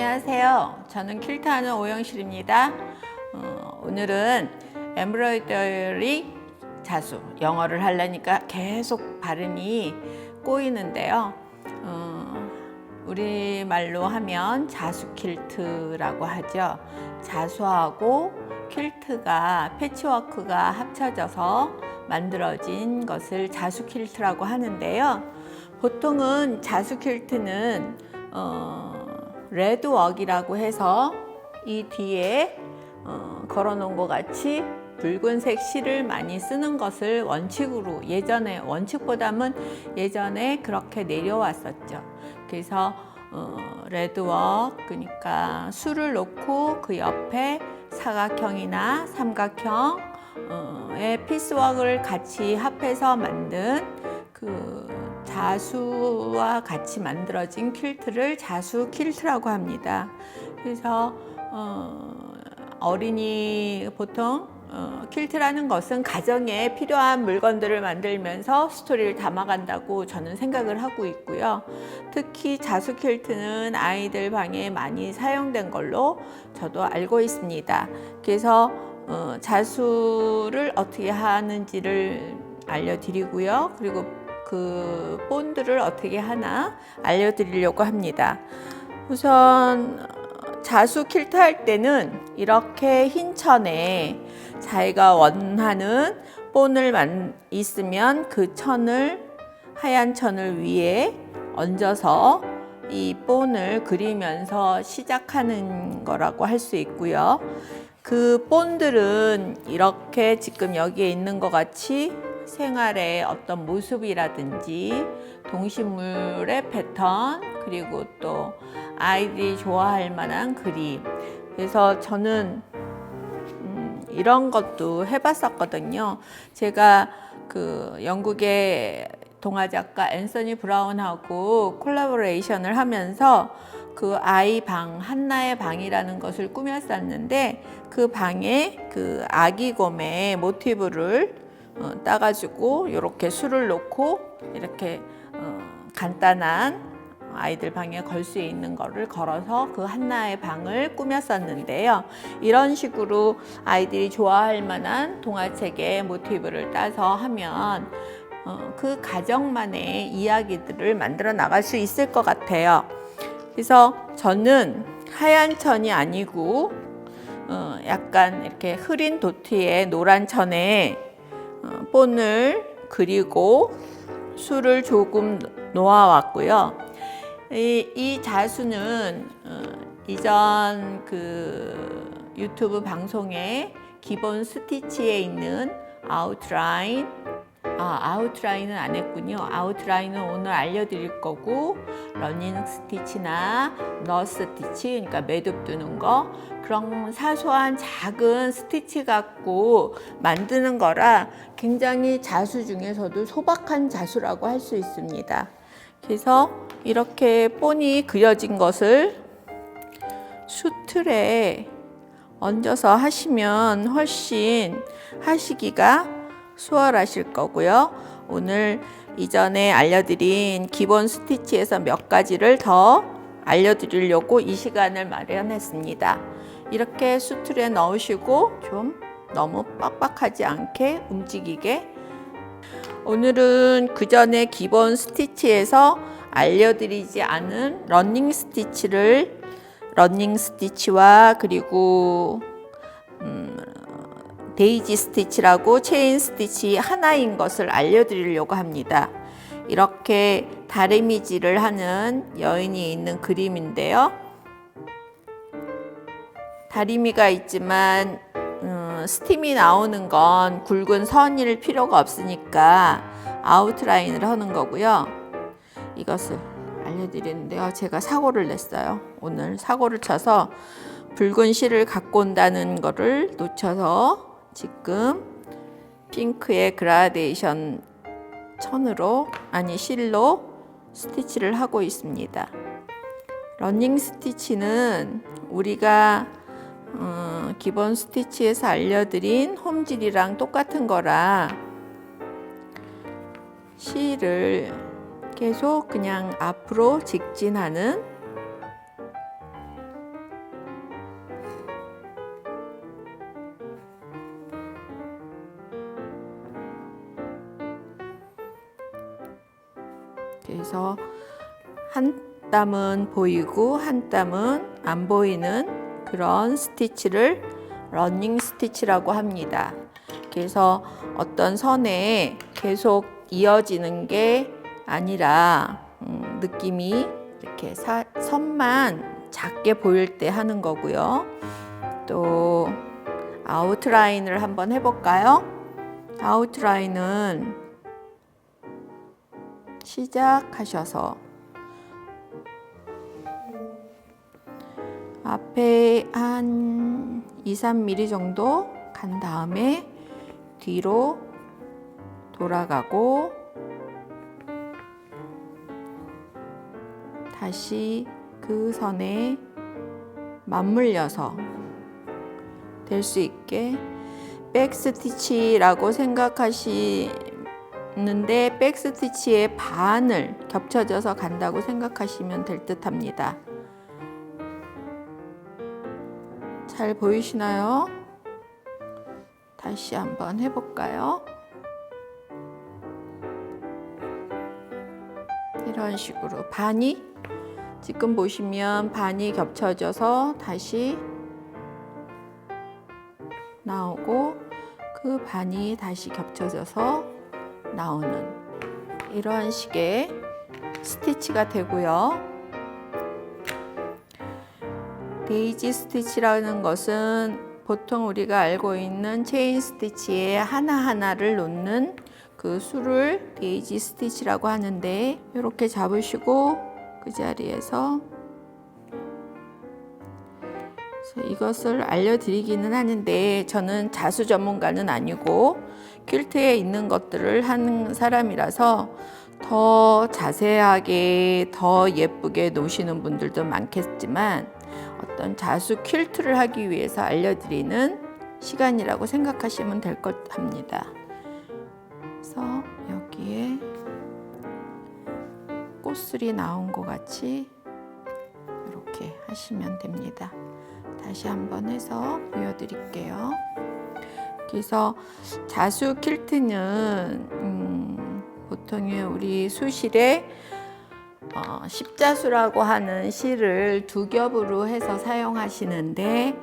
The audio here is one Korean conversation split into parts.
안녕하세요. 저는 퀼트하는 오영실입니다. 오늘은 엠브로이더리 자수, 영어를 하려니까 계속 발음이 꼬이는데요. 우리말로 하면 자수 퀼트라고 하죠. 자수하고 퀼트가 패치워크가 합쳐져서 만들어진 것을 자수 퀼트라고 하는데요. 보통은 자수 퀼트는 레드웍이라고 해서 이 뒤에 걸어 놓은 것 같이 붉은색 실을 많이 쓰는 것을 원칙으로 원칙보다는 예전에 그렇게 내려왔었죠. 그래서 레드웍, 그러니까 술을 놓고 그 옆에 사각형이나 삼각형의 피스웍을 같이 합해서 만든 그 자수와 같이 만들어진 퀼트를 자수 퀼트라고 합니다. 그래서 어린이 보통 퀼트라는 것은 가정에 필요한 물건들을 만들면서 스토리를 담아간다고 저는 생각을 하고 있고요. 특히 자수 퀼트는 아이들 방에 많이 사용된 걸로 저도 알고 있습니다. 그래서 자수를 어떻게 하는지를 알려드리고요. 그리고 그 본드를 어떻게 하나 알려드리려고 합니다. 우선 자수 퀼트 할 때는 이렇게 흰 천에 자기가 원하는 본을 있으면 그 천을 하얀 천을 위에 얹어서 이 본을 그리면서 시작하는 거라고 할 수 있고요. 그 본들은 이렇게 지금 여기에 있는 것 같이 생활의 어떤 모습이라든지 동식물의 패턴, 그리고 또 아이들이 좋아할 만한 그림. 그래서 저는 이런 것도 해봤었거든요. 제가 그 영국의 동화작가 앤서니 브라운하고 콜라보레이션을 하면서 그 아이 방, 한나의 방이라는 것을 꾸몄었는데 그 방에 그 아기 곰의 모티브를 따가지고 이렇게 술을 놓고 이렇게 간단한 아이들 방에 걸 수 있는 거를 걸어서 그 한나의 방을 꾸몄었는데요. 이런 식으로 아이들이 좋아할 만한 동화책의 모티브를 따서 하면 그 가정만의 이야기들을 만들어 나갈 수 있을 것 같아요. 그래서 저는 하얀 천이 아니고 약간 이렇게 흐린 도트에 노란 천에 본을 그리고 술을 조금 놓아왔고요. 이 자수는 이전 그 유튜브 방송에 기본 스티치에 있는 아웃라인은 안 했군요. 아웃라인은 오늘 알려드릴 거고, 러닝 스티치나 너스 스티치, 그러니까 매듭 두는 거, 그런 사소한 작은 스티치 갖고 만드는 거라 굉장히 자수 중에서도 소박한 자수라고 할 수 있습니다. 그래서 이렇게 본이 그려진 것을 수틀에 얹어서 하시면 훨씬 하시기가 수월하실 거고요. 오늘 이전에 알려드린 기본 스티치에서 몇 가지를 더 알려드리려고 이 시간을 마련했습니다. 이렇게 수틀에 넣으시고 좀 너무 빡빡하지 않게 움직이게. 오늘은 그 전에 기본 스티치에서 알려드리지 않은 러닝 스티치와 그리고 데이지 스티치라고 체인 스티치 하나인 것을 알려드리려고 합니다. 이렇게 다리미질을 하는 여인이 있는 그림인데요. 다리미가 있지만 스팀이 나오는 건 굵은 선일 필요가 없으니까 아웃라인을 하는 거고요. 이것을 알려드리는데요. 제가 사고를 냈어요. 오늘 사고를 쳐서 붉은 실을 갖고 온다는 거를 놓쳐서 지금 핑크의 그라데이션 실로 스티치를 하고 있습니다. 러닝 스티치는 우리가 기본 스티치에서 알려드린 홈질이랑 똑같은 거라 실을 계속 그냥 앞으로 직진하는 그래서 한 땀은 보이고 한 땀은 안 보이는 그런 스티치를 러닝 스티치라고 합니다. 그래서 어떤 선에 계속 이어지는 게 아니라 느낌이 이렇게 선만 작게 보일 때 하는 거고요. 또 아웃라인을 한번 해볼까요? 아웃라인은 시작하셔서 앞에 한 2-3mm 정도 간 다음에 뒤로 돌아가고 다시 그 선에 맞물려서 될 수 있게 백스티치라고 생각하시는데 백스티치의 반을 겹쳐져서 간다고 생각하시면 될 듯 합니다. 잘 보이시나요? 다시 한번 해볼까요? 이런 식으로 반이 지금 보시면 반이 겹쳐져서 다시 나오고 그 반이 다시 겹쳐져서 나오는 이런 식의 스티치가 되고요. 데이지 스티치라는 것은 보통 우리가 알고 있는 체인 스티치에 하나하나를 놓는 그 수를 데이지 스티치라고 하는데 이렇게 잡으시고 그 자리에서 이것을 알려드리기는 하는데 저는 자수 전문가는 아니고 퀼트에 있는 것들을 하는 사람이라서 더 자세하게 더 예쁘게 놓으시는 분들도 많겠지만 어떤 자수 퀼트를 하기 위해서 알려드리는 시간이라고 생각하시면 될 것 합니다. 그래서 여기에 꽃술이 나온 것 같이 이렇게 하시면 됩니다. 다시 한번 해서 보여드릴게요. 그래서 자수 퀼트는 보통의 우리 수실에 십자수라고 하는 실을 두 겹으로 해서 사용하시는데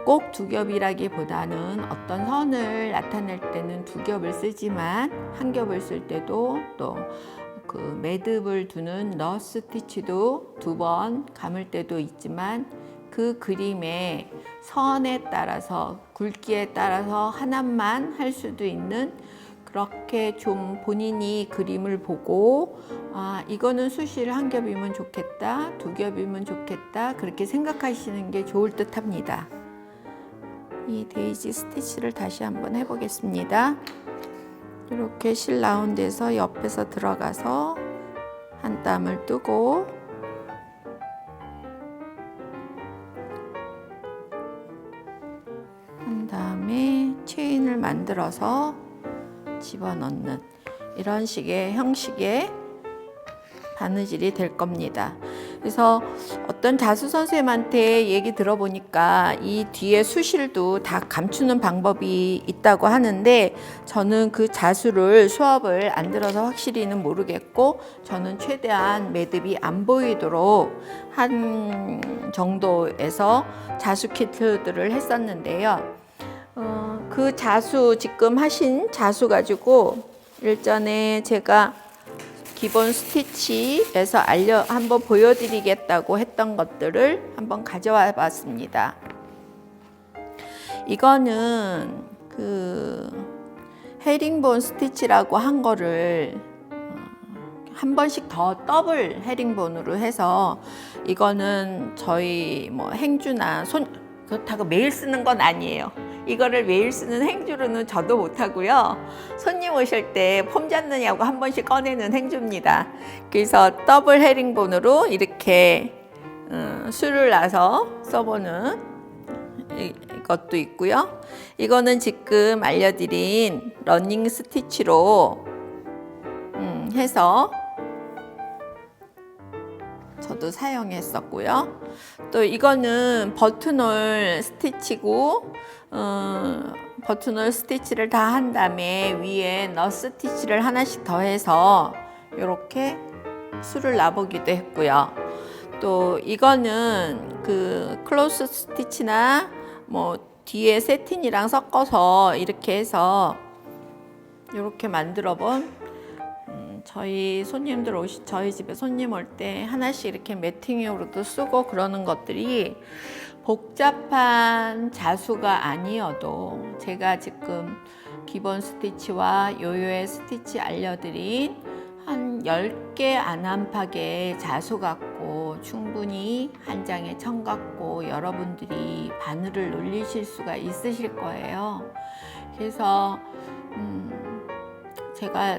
꼭 두 겹이라기보다는 어떤 선을 나타낼 때는 두 겹을 쓰지만 한 겹을 쓸 때도 또 그 매듭을 두는 너스 스티치도 두 번 감을 때도 있지만 그 그림의 선에 따라서 굵기에 따라서 하나만 할 수도 있는 그렇게 좀 본인이 그림을 보고 이거는 수실 한 겹이면 좋겠다, 두 겹이면 좋겠다 그렇게 생각하시는 게 좋을 듯 합니다. 이 데이지 스티치를 다시 한번 해보겠습니다. 이렇게 실 나온 데서 옆에서 들어가서 한 땀을 뜨고 한 다음에 체인을 만들어서 집어넣는 이런 식의 형식의 바느질이 될 겁니다. 그래서 어떤 자수 선생님한테 얘기 들어보니까 이 뒤에 수실도 다 감추는 방법이 있다고 하는데 저는 그 자수를 수업을 안 들어서 확실히는 모르겠고 저는 최대한 매듭이 안 보이도록 한 정도에서 자수 키트들을 했었는데요. 그 자수 지금 하신 자수 가지고 일전에 제가 기본 스티치에서 한번 보여드리겠다고 했던 것들을 한번 가져와 봤습니다. 이거는 그 헤링본 스티치라고 한 거를 한 번씩 더 더블 헤링본으로 해서 이거는 저희 뭐 행주나 그렇다고 매일 쓰는 건 아니에요. 이거를 매일 쓰는 행주로는 저도 못하고요. 손님 오실 때 폼 잡느냐고 한 번씩 꺼내는 행주입니다. 그래서 더블 헤링본으로 이렇게 술을 놔서 써보는 이것도 있고요. 이거는 지금 알려드린 러닝 스티치로 해서 저도 사용했었고요. 또 이거는 버튼홀 스티치고 버튼홀 스티치를 다 한 다음에 위에 너스 스티치를 하나씩 더해서 이렇게 술을 놔보기도 했고요. 또 이거는 그 클로스 스티치나 뭐 뒤에 세틴이랑 섞어서 이렇게 해서 이렇게 만들어 본 저희 손님들 저희 집에 손님 올 때 하나씩 이렇게 매팅용으로도 쓰고 그러는 것들이 복잡한 자수가 아니어도 제가 지금 기본 스티치와 요요의 스티치 알려드린 한 10개 안암팍의 자수 갖고 충분히 한 장의 천 갖고 여러분들이 바늘을 놀리실 수가 있으실 거예요. 그래서 제가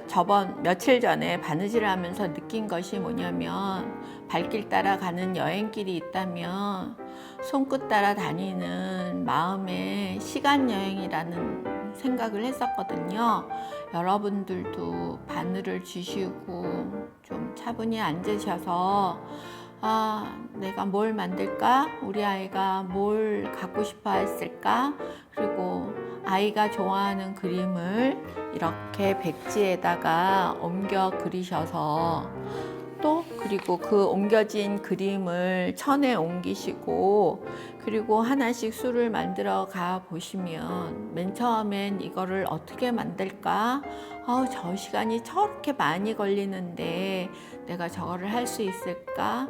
며칠 전에 바느질을 하면서 느낀 것이 뭐냐면 발길 따라 가는 여행길이 있다면 손끝 따라 다니는 마음의 시간 여행이라는 생각을 했었거든요. 여러분들도 바늘을 쥐시고 좀 차분히 앉으셔서 내가 뭘 만들까? 우리 아이가 뭘 갖고 싶어 했을까? 그리고 아이가 좋아하는 그림을 이렇게 백지에다가 옮겨 그리셔서 그리고 그 옮겨진 그림을 천에 옮기시고 그리고 하나씩 술을 만들어 가 보시면 맨 처음엔 이거를 어떻게 만들까? 저 시간이 저렇게 많이 걸리는데 내가 저거를 할 수 있을까?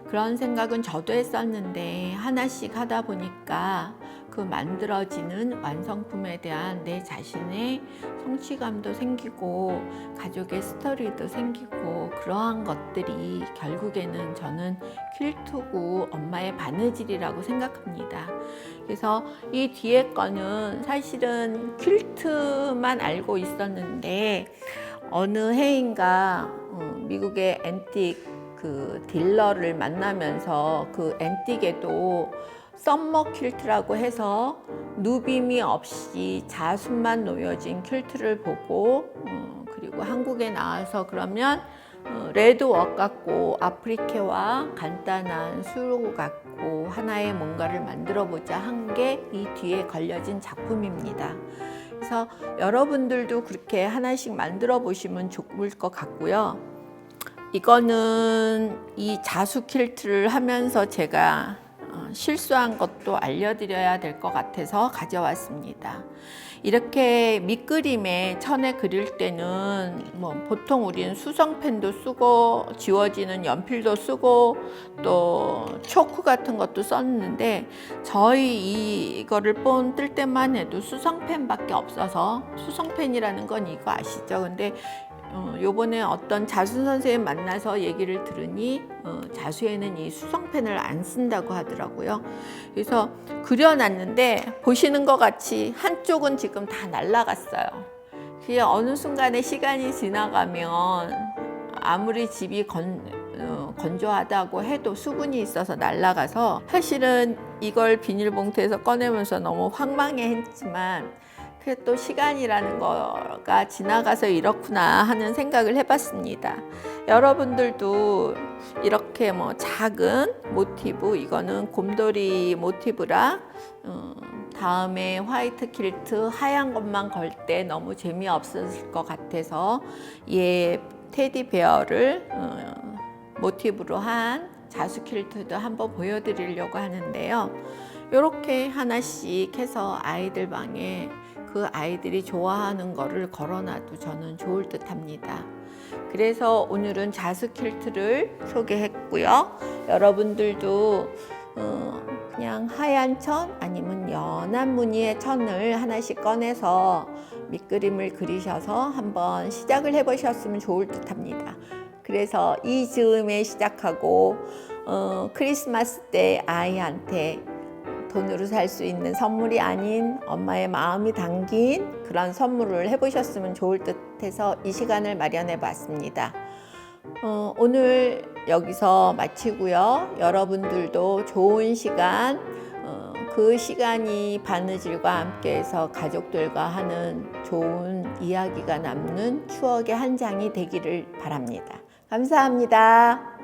그런 생각은 저도 했었는데 하나씩 하다 보니까 그 만들어지는 완성품에 대한 내 자신의 성취감도 생기고 가족의 스토리도 생기고 그러한 것들이 결국에는 저는 퀼트고 엄마의 바느질이라고 생각합니다. 그래서 이 뒤에 거는 사실은 퀼트만 알고 있었는데 어느 해인가 미국의 앤틱 그 딜러를 만나면서 그 앤틱에도 썸머 퀼트라고 해서 누빔이 없이 자수만 놓여진 퀼트를 보고 그리고 한국에 나와서 그러면 레드웍 같고 아프리케와 간단한 수로 갖고 하나의 뭔가를 만들어 보자 한 게 이 뒤에 걸려진 작품입니다. 그래서 여러분들도 그렇게 하나씩 만들어 보시면 좋을 것 같고요. 이거는 이 자수 퀼트를 하면서 제가 실수한 것도 알려드려야 될 것 같아서 가져왔습니다. 이렇게 밑그림에 천에 그릴 때는 보통 우리는 수성펜도 쓰고 지워지는 연필도 쓰고 또 초크 같은 것도 썼는데 저희 이거를 뜰 때만 해도 수성펜밖에 없어서 수성펜이라는 건 이거 아시죠? 근데 요번에 어떤 자수 선생님 만나서 얘기를 들으니 자수에는 이 수성펜을 안 쓴다고 하더라고요. 그래서 그려놨는데 보시는 것 같이 한쪽은 지금 다 날아갔어요. 그게 어느 순간에 시간이 지나가면 아무리 집이 건조하다고 해도 수분이 있어서 날아가서 사실은 이걸 비닐봉투에서 꺼내면서 너무 황망해했지만 또 시간이라는 거가 지나가서 이렇구나 하는 생각을 해봤습니다. 여러분들도 이렇게 작은 모티브, 이거는 곰돌이 모티브라 다음에 화이트 퀼트 하얀 것만 걸 때 너무 재미없을 것 같아서 얘 테디베어를 모티브로 한 자수 퀼트도 한번 보여드리려고 하는데요. 이렇게 하나씩 해서 아이들 방에 그 아이들이 좋아하는 거를 걸어놔도 저는 좋을 듯 합니다. 그래서 오늘은 자수 퀼트를 소개했고요. 여러분들도 그냥 하얀 천 아니면 연한 무늬의 천을 하나씩 꺼내서 밑그림을 그리셔서 한번 시작을 해보셨으면 좋을 듯 합니다. 그래서 이 즈음에 시작하고 크리스마스 때 아이한테 돈으로 살 수 있는 선물이 아닌 엄마의 마음이 담긴 그런 선물을 해보셨으면 좋을 듯해서 이 시간을 마련해 봤습니다. 오늘 여기서 마치고요. 여러분들도 좋은 시간, 그 시간이 바느질과 함께해서 가족들과 하는 좋은 이야기가 남는 추억의 한 장이 되기를 바랍니다. 감사합니다.